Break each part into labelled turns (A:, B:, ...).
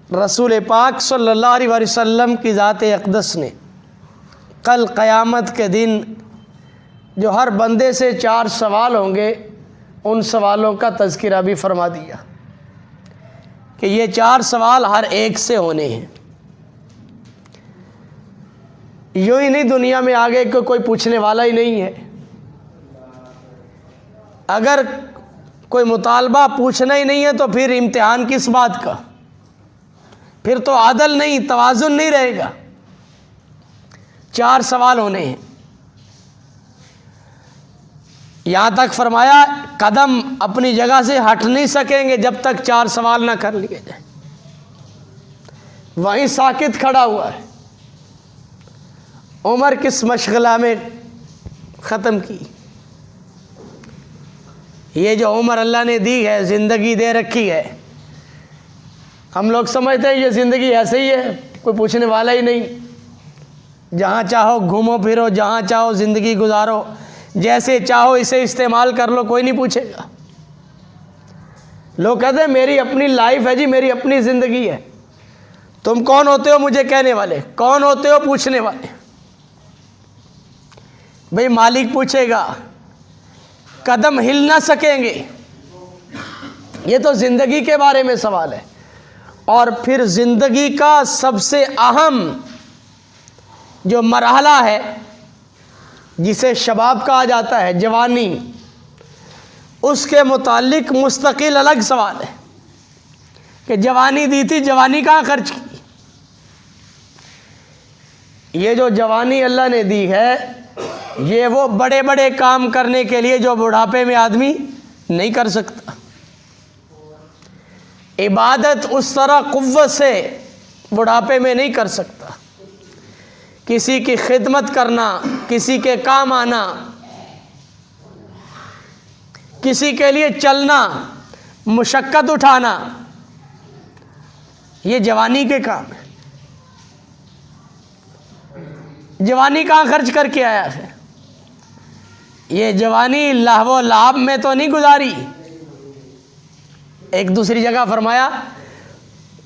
A: रसूल पाक सल्लल्लाहु अलैहि वसल्लम की ज़ात अक़दस ने कल क़यामत के दिन जो हर बंदे से 4 सवाल होंगे, उन सवालों का तज़किरा भी फरमा दिया कि ये 4 सवाल हर एक से होने हैं। यूँ ही नहीं दुनिया में आगे को कोई पूछने वाला ही नहीं है। अगर कोई मुतालबा पूछना ही नहीं है तो फिर इम्तिहान किस बात का, फिर तो आदल नहीं, तवाज़ुन नहीं रहेगा। 4 सवाल होने हैं। यहाँ तक फरमाया कदम अपनी जगह से हट नहीं सकेंगे जब तक 4 सवाल ना कर लिए जाए। वहीं साकित खड़ा हुआ है। उम्र किस मशगला में ख़त्म की। ये जो उम्र अल्लाह ने दी है, ज़िंदगी दे रखी है, हम लोग समझते हैं ये ज़िंदगी ऐसे ही है, कोई पूछने वाला ही नहीं। जहाँ चाहो घूमो फिरो, जहाँ चाहो ज़िंदगी गुजारो, जैसे चाहो इसे इस्तेमाल कर लो, कोई नहीं पूछेगा। लोग कहते हैं मेरी अपनी लाइफ है जी, मेरी अपनी ज़िंदगी है। तुम कौन होते हो मुझे कहने वाले? कौन होते हो पूछने वाले? भाई मालिक पूछेगा, कदम हिल ना सकेंगे। ये तो ज़िंदगी के बारे में सवाल है। और फिर ज़िंदगी का सबसे अहम जो मरहला है, जिसे शबाब कहा जाता है, जवानी, उसके मुतालिक मुस्तकिल अलग सवाल है कि जवानी दी थी, जवानी कहाँ खर्च की। ये जो जवानी अल्लाह ने दी है, ये वो बड़े बड़े काम करने के लिए जो बुढ़ापे में आदमी नहीं कर सकता। इबादत उस तरह कुव्वत से बुढ़ापे में नहीं कर सकता। किसी की खिदमत करना, किसी के काम आना, किसी के लिए चलना, मुशक्कत उठाना, ये जवानी के काम है। जवानी कहाँ खर्च करके आया है? ये जवानी लहवो लाभ में तो नहीं गुजारी। एक दूसरी जगह फरमाया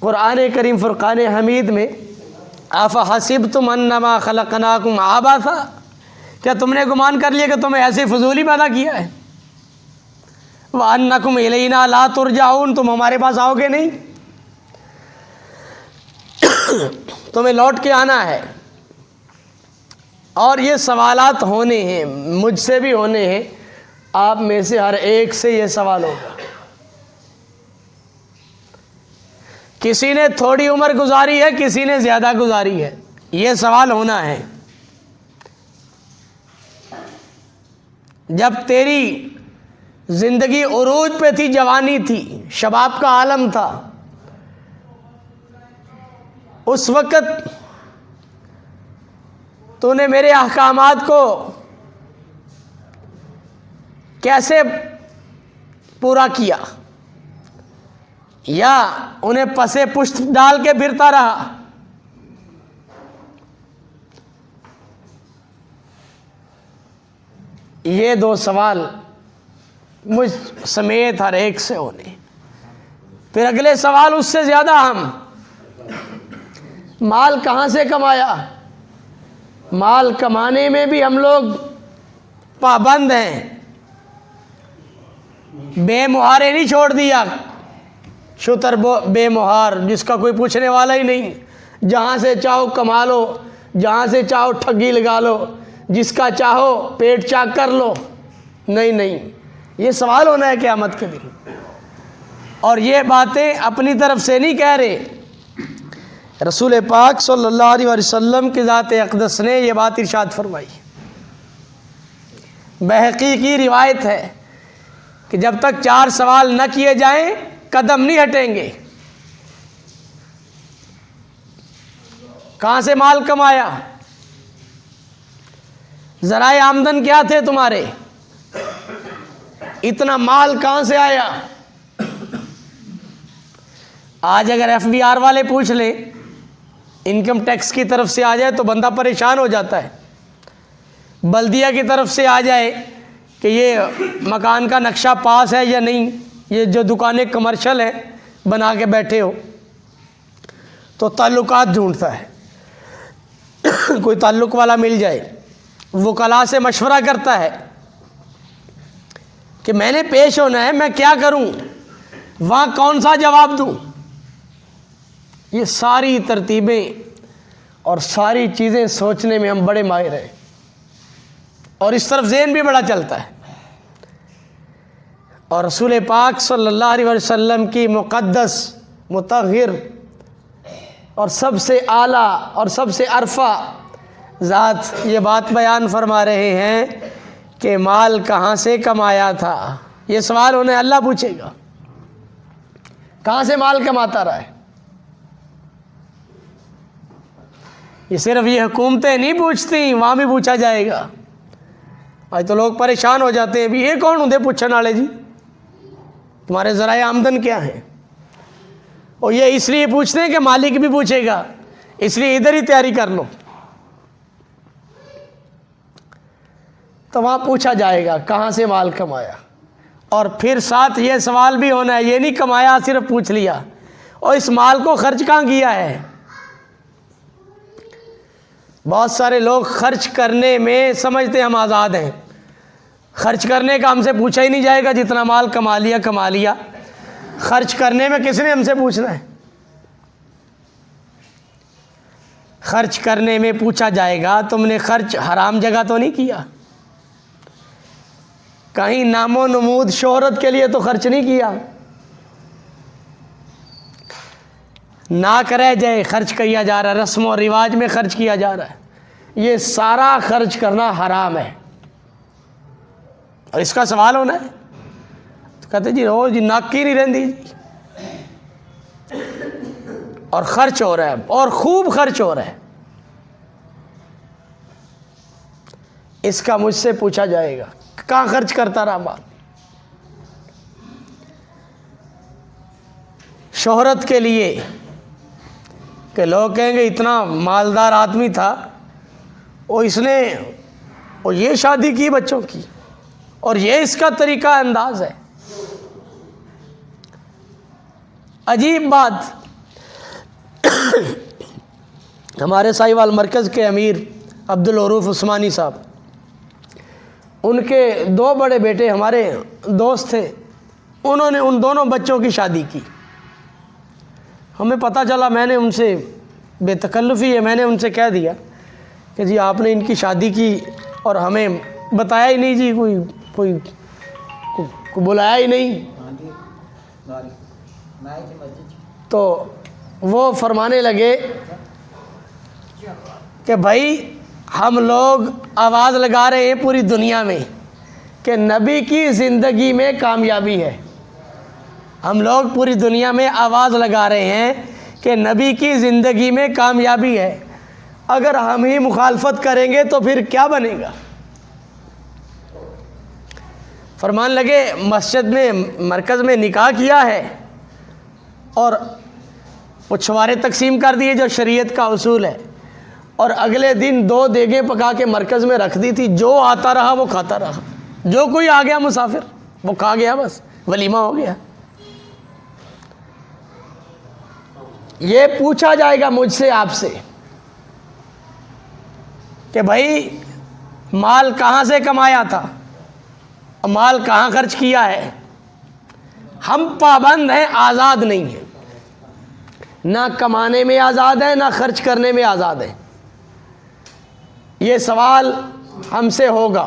A: कुरान करीम फुरकान हमीद में, आफ़ा हसिबतुम अन्नमा खलक़नाकुम आबासा, क्या तुमने गुमान कर लिया कि तुम्हें ऐसे फजूली पैदा किया है? व अन्नकुम इलैना ला तुरजाऊन, तुम हमारे पास आओगे नहीं, तुम्हें लौट के आना है। और ये सवालात होने हैं, मुझसे भी होने हैं, आप में से हर एक से ये सवाल होगा। किसी ने थोड़ी उम्र गुजारी है, किसी ने ज़्यादा गुजारी है, ये सवाल होना है। जब तेरी ज़िंदगी उरूज पे थी, जवानी थी, शबाब का आलम था, उस वक़्त तूने मेरे अहकामात को कैसे पूरा किया, या उन्हें पसे पुष्ट डाल के फिरता रहा? ये 2 सवाल मुझ समेत हर एक से होने। फिर अगले सवाल उससे ज़्यादा अहम, माल कहाँ से कमाया? माल कमाने में भी हम लोग पाबंद हैं। बेमुहारे नहीं छोड़ दिया, शुतर बेमुहार, जिसका कोई पूछने वाला ही नहीं। जहाँ से चाहो कमा लो, जहाँ से चाहो ठगी लगा लो, जिसका चाहो पेट चाक कर लो। नहीं नहीं, ये सवाल होना है क़यामत के दिन। और ये बातें अपनी तरफ से नहीं कह रहे, रसूल पाक सल्लल्लाहु अलैहि वसल्लम की ज़ात अक़दस ने ये बात इरशाद फरमाई। बहक़ी की रिवायत है कि जब तक 4 सवाल न किए जाएं, कदम नहीं हटेंगे। कहाँ से माल कमाया? ज़राए आमदन क्या थे तुम्हारे? इतना माल कहाँ से आया? आज अगर FBR वाले पूछ ले, इनकम टैक्स की तरफ से आ जाए तो बंदा परेशान हो जाता है। बल्दिया की तरफ से आ जाए कि ये मकान का नक्शा पास है या नहीं, ये जो दुकानें कमर्शियल है बना के बैठे हो, तो ताल्लुकात ढूंढता है, कोई ताल्लुक वाला मिल जाए, वकला से मशवरा करता है कि मैंने पेश होना है, मैं क्या करूं, वहाँ कौन सा जवाब दूं। ये सारी तरतीबें और सारी चीज़ें सोचने में हम बड़े माहिर हैं, और इस तरफ ज़हन भी बड़ा चलता है। और रसूल पाक सल्लल्लाहु अलैहि वसल्लम की मुक़द्दस, मुतहिर और सबसे आला और सबसे अरफा ज़ात ये बात बयान फरमा रहे हैं कि माल कहाँ से कमाया था। ये सवाल उन्हें अल्लाह पूछेगा, कहाँ से माल कमाता रहा है। ये सिर्फ ये हुकूमतें नहीं पूछती, वहाँ भी पूछा जाएगा। आज तो लोग परेशान हो जाते हैं, भी ये कौन होंगे पूछने वाले जी, तुम्हारे ज़राए आमदन क्या हैं। और ये इसलिए पूछते हैं कि मालिक भी पूछेगा, इसलिए इधर ही तैयारी कर लो। तो वहाँ पूछा जाएगा कहाँ से माल कमाया, और फिर साथ ये सवाल भी होना है, ये नहीं कमाया सिर्फ पूछ लिया, और इस माल को खर्च कहाँ किया है। बहुत सारे लोग खर्च करने में समझते हम आज़ाद हैं, खर्च करने का हमसे पूछा ही नहीं जाएगा, जितना माल कमा लिया कमा लिया। खर्च करने में किसने हमसे पूछना है। खर्च करने में पूछा जाएगा तुमने खर्च हराम जगह तो नहीं किया, कहीं नामो नमूद शोहरत के लिए तो खर्च नहीं किया, नाक रह जाए खर्च किया जा रहा है, रस्म और रिवाज में खर्च किया जा रहा है। ये सारा खर्च करना हराम है, और इसका सवाल होना है। तो कहते जी रोज नाक की नहीं रहती जी, और खर्च हो रहा है, और खूब खर्च हो रहा है। इसका मुझसे पूछा जाएगा कहाँ खर्च करता रहा माल। शोहरत के लिए कि लोग कहेंगे इतना मालदार आदमी था, और इसने और ये शादी की बच्चों की, और ये इसका तरीका अंदाज है। अजीब बात। हमारे साहिवाल मरकज़ के अमीर अब्दुल अरूफ उस्मानी साहब, उनके दो बड़े बेटे हमारे दोस्त थे, उन्होंने उन दोनों बच्चों की शादी की। हमें पता चला, मैंने उनसे बेतकल्लुफ़ी है, मैंने उनसे कह दिया कि जी आपने इनकी शादी की और हमें बताया ही नहीं जी, कोई बुलाया ही नहीं। तो वो फरमाने लगे कि भाई हम लोग आवाज़ लगा रहे हैं पूरी दुनिया में कि नबी की ज़िंदगी में कामयाबी है। हम लोग पूरी दुनिया में आवाज़ लगा रहे हैं कि नबी की ज़िंदगी में कामयाबी है। अगर हम ही मुखालफत करेंगे तो फिर क्या बनेगा। फरमान लगे मस्जिद में, मरकज़ में निकाह किया है और पुछवारे तकसीम कर दिए जो शरीयत का उसूल है, और अगले दिन 2 देगें पका के मरकज़ में रख दी थी। जो आता रहा वो खाता रहा, जो कोई आ गया मुसाफिर वो खा गया, बस वलीमा हो गया। ये पूछा जाएगा मुझसे आपसे कि भाई माल कहाँ से कमाया था, माल कहाँ खर्च किया है। हम पाबंद हैं, आज़ाद नहीं हैं, ना कमाने में आज़ाद है ना खर्च करने में आज़ाद है। ये सवाल हमसे होगा।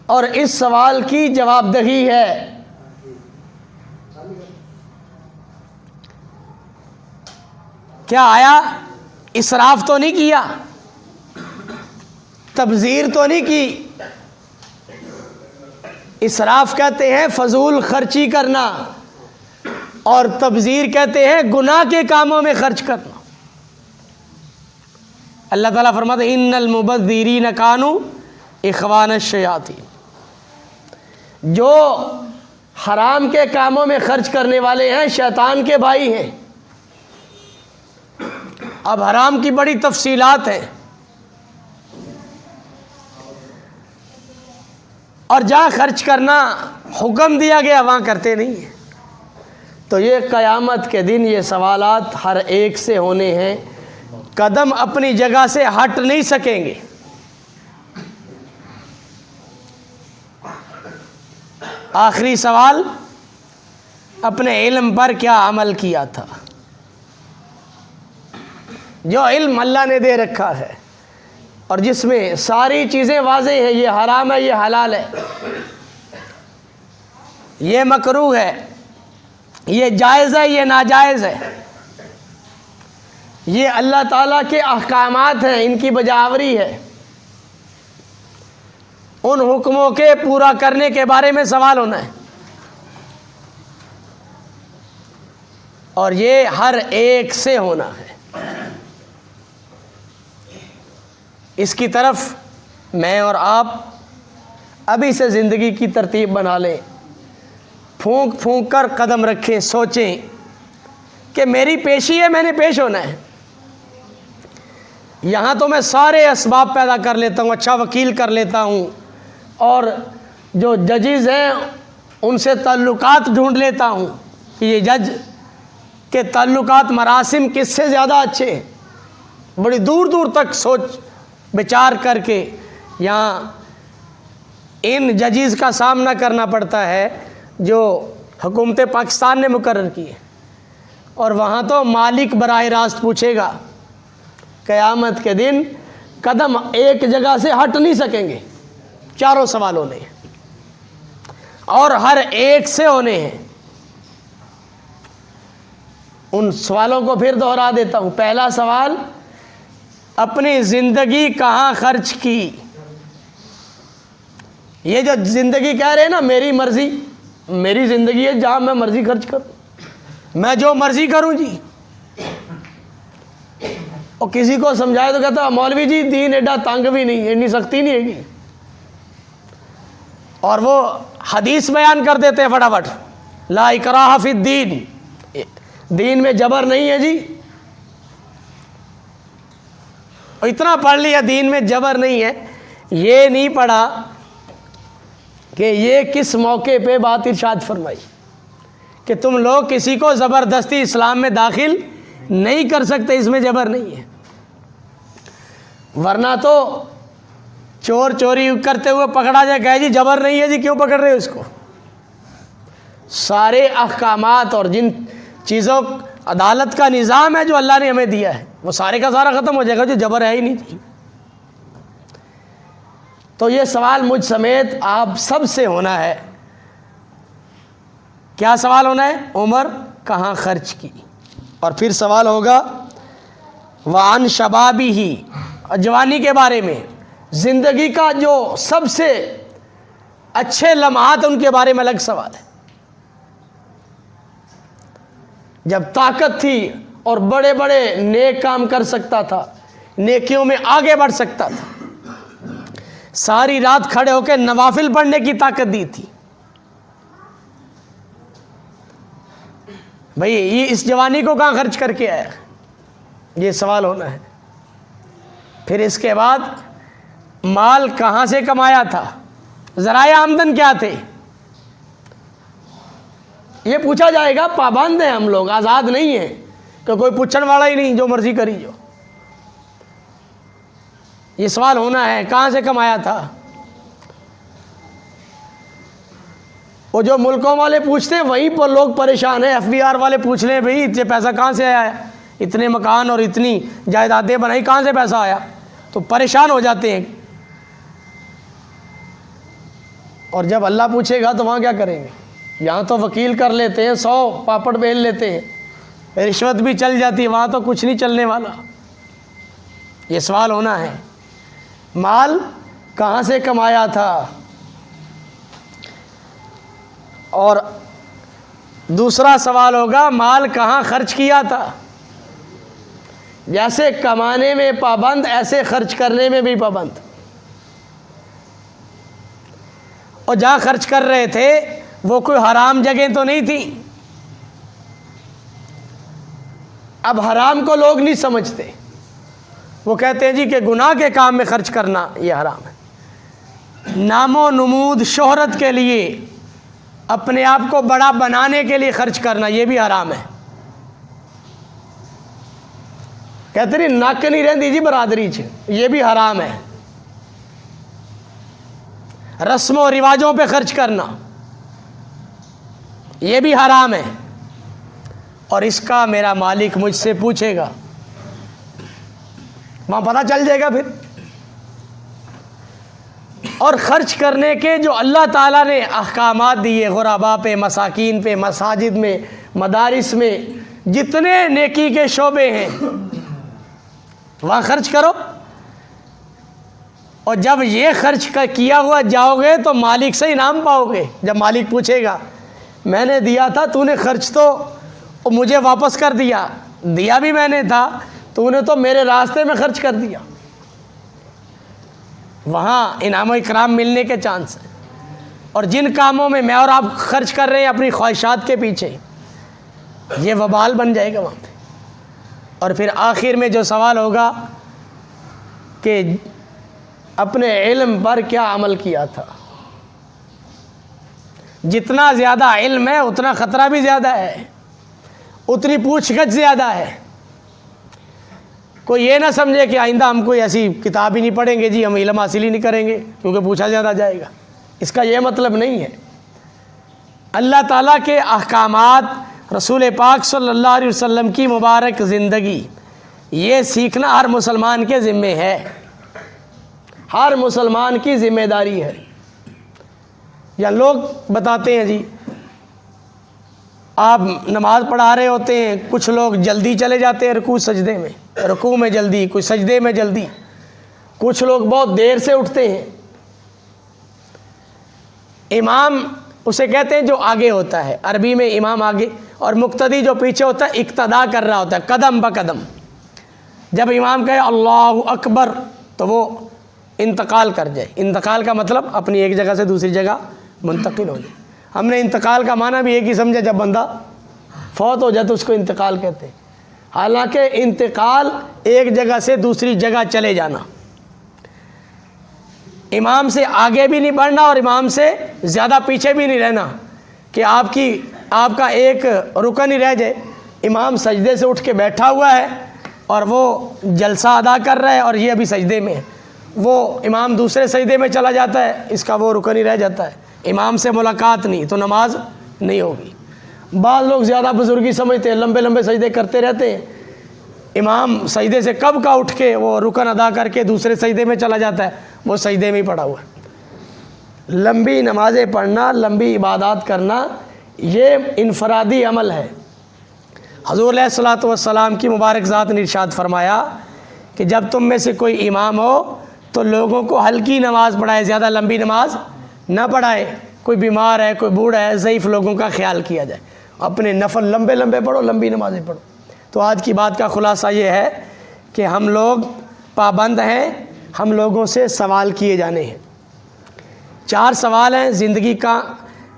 A: और इस सवाल की जवाबदही है। क्या आया, इसराफ तो नहीं किया, तबज़ीर तो नहीं की। इसराफ कहते हैं फजूल खर्ची करना, और तबज़ीर कहते हैं गुनाह के कामों में खर्च करना। अल्लाह ताला फरमाते इन्नल मुबज़्ज़िरीन कानू इख़वान शयातीन। जो हराम के कामों में खर्च करने वाले हैं शैतान के भाई हैं। अब हराम की बड़ी तफसीलात हैं। और जहाँ खर्च करना हुक्म दिया गया वहाँ करते नहीं हैं। तो ये क़यामत के दिन ये सवालात हर एक से होने हैं, कदम अपनी जगह से हट नहीं सकेंगे। आखिरी सवाल, अपने इल्म पर क्या अमल किया था। जो इल्म अल्लाह ने दे रखा है और जिसमें सारी चीज़ें वाज़ेह है, ये हराम है, ये हलाल है, ये मकरूह है, ये जायज़ है, ये नाजायज़ है, ये अल्लाह ताला के अहकामात हैं, इनकी बजावरी है, उन हुक्मों के पूरा करने के बारे में सवाल होना है। और ये हर एक से होना है। इसकी तरफ मैं और आप अभी से ज़िंदगी की तरतीब बना लें, फूंक फूंक कर कदम रखें, सोचें कि मेरी पेशी है, मैंने पेश होना है। यहाँ तो मैं सारे असबाब पैदा कर लेता हूँ, अच्छा वकील कर लेता हूँ और जो जजेस हैं उनसे ताल्लुकात ढूंढ लेता हूँ कि ये जज के ताल्लुकात मरासिम किससे ज़्यादा अच्छे हैं। बड़ी दूर दूर तक सोच विचार करके यहाँ इन जजेस का सामना करना पड़ता है जो हुकूमत पाकिस्तान ने मुकर्रर की है। और वहाँ तो मालिक बराह रास्त पूछेगा। क़यामत के दिन कदम एक जगह से हट नहीं सकेंगे, चारों सवाल होने हैं और हर एक से होने हैं। उन सवालों को फिर दोहरा देता हूँ। पहला सवाल, अपनी ज़िंदगी कहाँ खर्च की। ये जो ज़िंदगी कह रहे हैं ना, मेरी मर्ज़ी, मेरी ज़िंदगी है जहाँ मैं मर्ज़ी खर्च करूँ, मैं जो मर्ज़ी करूँ जी। और किसी को समझाए तो कहता मौलवी जी दीन एडा तंग भी नहीं, एडी सख्ती नहीं हैगी। और वो हदीस बयान कर देते हैं फटाफट, ला इकराह फिद दीन, दीन में जबर नहीं है जी। और इतना पढ़ लिया दीन में जबर नहीं है, ये नहीं पढ़ा कि ये किस मौके पे बात इरशाद फरमाई कि तुम लोग किसी को ज़बरदस्ती इस्लाम में दाखिल नहीं कर सकते, इसमें जबर नहीं है। वरना तो चोर चोरी करते हुए पकड़ा जाए, कहे जी जबर नहीं है जी, क्यों पकड़ रहे हो इसको। सारे अहकामात और जिन चीज़ों अदालत का निज़ाम है जो अल्लाह ने हमें दिया है, वो सारे का सारा ख़त्म हो जाएगा, जो जबर है ही नहीं जी। तो ये सवाल मुझ समेत आप सब से होना है। क्या सवाल होना है? उम्र कहाँ खर्च की। और फिर सवाल होगा वान शबाबी ही, जवानी के बारे में, ज़िंदगी का जो सबसे अच्छे लम्हात उनके बारे में अलग सवाल है। जब ताकत थी और बड़े बड़े नेक काम कर सकता था, नेकियों में आगे बढ़ सकता था, सारी रात खड़े होकर नवाफिल पढ़ने की ताकत दी थी। भाई ये इस जवानी को कहाँ खर्च करके आया, ये सवाल होना है। फिर इसके बाद माल कहाँ से कमाया था, ज़राए आमदन क्या थे, ये पूछा जाएगा। पाबंद हैं हम लोग, आज़ाद नहीं है कि कोई पूछने वाला ही नहीं, जो मर्जी करी जो। ये सवाल होना है, कहाँ से कमाया था। वो जो मुल्कों वाले पूछते हैं वहीं पर लोग परेशान हैं। FBR वाले पूछ लें भाई इतने पैसा कहाँ से आया है, इतने मकान और इतनी जायदादें बनाई, कहाँ से पैसा आया, तो परेशान हो जाते हैं। और जब अल्लाह पूछेगा तो वहाँ क्या करेंगे। यहाँ तो वकील कर लेते हैं, 100 पापड़ बेल लेते हैं, रिश्वत भी चल जाती है, वहाँ तो कुछ नहीं चलने वाला। ये सवाल होना है, माल कहाँ से कमाया था। और दूसरा सवाल होगा माल कहाँ खर्च किया था। जैसे कमाने में पाबंद, ऐसे खर्च करने में भी पाबंद। और जहाँ खर्च कर रहे थे वो कोई हराम जगह तो नहीं थी। अब हराम को लोग नहीं समझते, वो कहते हैं जी कि गुनाह के काम में खर्च करना ये हराम है। नामो नमूद शोहरत के लिए, अपने आप को बड़ा बनाने के लिए खर्च करना, ये भी हराम है। कहते नहीं नक नहीं रहती जी बरादरी च, ये भी हराम है। रस्मों और रिवाजों पे खर्च करना, ये भी हराम है, और इसका मेरा मालिक मुझसे पूछेगा, वहाँ पता चल जाएगा फिर। और खर्च करने के जो अल्लाह ताला ने अहकामात दिए, गुराबा पे, मसाकीन पे, मसाजिद में, मदारिस में, जितने नेकी के शोबे हैं वहाँ खर्च करो। और जब ये खर्च किया हुआ जाओगे तो मालिक से इनाम पाओगे। जब मालिक पूछेगा मैंने दिया था, तूने खर्च तो मुझे वापस कर दिया, दिया भी मैंने था, तूने तो मेरे रास्ते में खर्च कर दिया, वहाँ इनाम व इकराम मिलने के चांस हैं। और जिन कामों में मैं और आप खर्च कर रहे हैं अपनी ख्वाहिशात के पीछे, ये वबाल बन जाएगा वहाँ पे। और फिर आखिर में जो सवाल होगा कि अपने इल्म पर क्या अमल किया था। जितना ज़्यादा इल्म है उतना ख़तरा भी ज़्यादा है, उतनी पूछगछ ज़्यादा है। कोई ये ना समझे कि आइंदा हम कोई ऐसी किताब ही नहीं पढ़ेंगे जी, हम इल्म हासिल ही नहीं करेंगे क्योंकि पूछा ज़्यादा जाएगा। इसका ये मतलब नहीं है। अल्लाह ताला के अहकामात, रसूल पाक सल्लल्लाहु अलैहि वसल्लम की मुबारक ज़िंदगी, ये सीखना हर मुसलमान के ज़िम्मे है, हर मुसलमान की ज़िम्मेदारी है। या लोग बताते हैं जी, आप नमाज़ पढ़ा रहे होते हैं, कुछ लोग जल्दी चले जाते हैं रुकू सजदे में, रुकू में जल्दी, कुछ सजदे में जल्दी, कुछ लोग बहुत देर से उठते हैं। इमाम उसे कहते हैं जो आगे होता है, अरबी में इमाम आगे, और मुक्तदी जो पीछे होता है इक्तदा कर रहा होता है कदम ब कदम। जब इमाम कहे अल्लाहु अकबर तो वो इंतकाल कर जाए। इंतकाल का मतलब अपनी एक जगह से दूसरी जगह मुंतकिल हो जाए। हमने इंतकाल का माना भी एक ही समझा, जब बंदा फौत हो जाए तो उसको इंतकाल कहते हैं। हालांकि इंतकाल एक जगह से दूसरी जगह चले जाना, इमाम से आगे भी नहीं बढ़ना और इमाम से ज़्यादा पीछे भी नहीं रहना कि आपका एक रुकन ही रह जाए। इमाम सजदे से उठ के बैठा हुआ है और वो जलसा अदा कर रहा है और ये अभी सजदे में है, वो इमाम दूसरे सजदे में चला जाता है, इसका वो रुकन ही रह जाता है, इमाम से मुलाकात नहीं, तो नमाज नहीं होगी। बाद लोग ज़्यादा बुजुर्गी समझते हैं, लंबे लंबे सजदे करते रहते हैं, इमाम सजदे से कब का उठ के वो रुकन अदा करके दूसरे सजदे में चला जाता है, वो सजदे में ही पड़ा हुआ है। लंबी नमाज़ें पढ़ना, लंबी इबादत करना, ये इनफरादी अमल है। हज़ूर अलैहिस्सलातु वस्सलाम की मुबारक ज़ात ने इरशाद फरमाया कि जब तुम में से कोई इमाम हो तो लोगों को हल्की नमाज़ पढ़ाए, ज़्यादा लंबी नमाज ना पढ़ाए। कोई बीमार है, कोई बूढ़ा है, ज़ईफ़ लोगों का ख्याल किया जाए, अपने नफल लंबे लंबे पढ़ो, लंबी नमाज़ें पढ़ो। तो आज की बात का ख़ुलासा ये है कि हम लोग पाबंद हैं, हम लोगों से सवाल किए जाने हैं। 4 सवाल हैं, ज़िंदगी का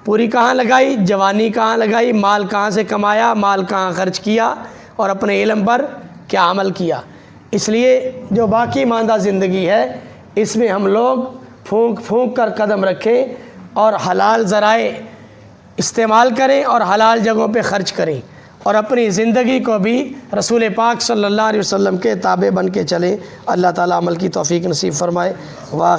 A: पूरी कहाँ लगाई, जवानी कहाँ लगाई, माल कहाँ से कमाया, माल कहाँ खर्च किया, और अपने इल्म पर क्या अमल किया। इसलिए जो बाकी मांदा ज़िंदगी है इसमें हम लोग फूंक फूंक कर कदम रखें और हलाल ज़राए इस्तेमाल करें और हलाल जगहों पे ख़र्च करें, और अपनी ज़िंदगी को भी रसूल पाक सल्लल्लाहु अलैहि वसल्लम के ताबे बन के चलें। अल्लाह ताला अमल की तौफ़ीक नसीब फ़रमाए। वाह।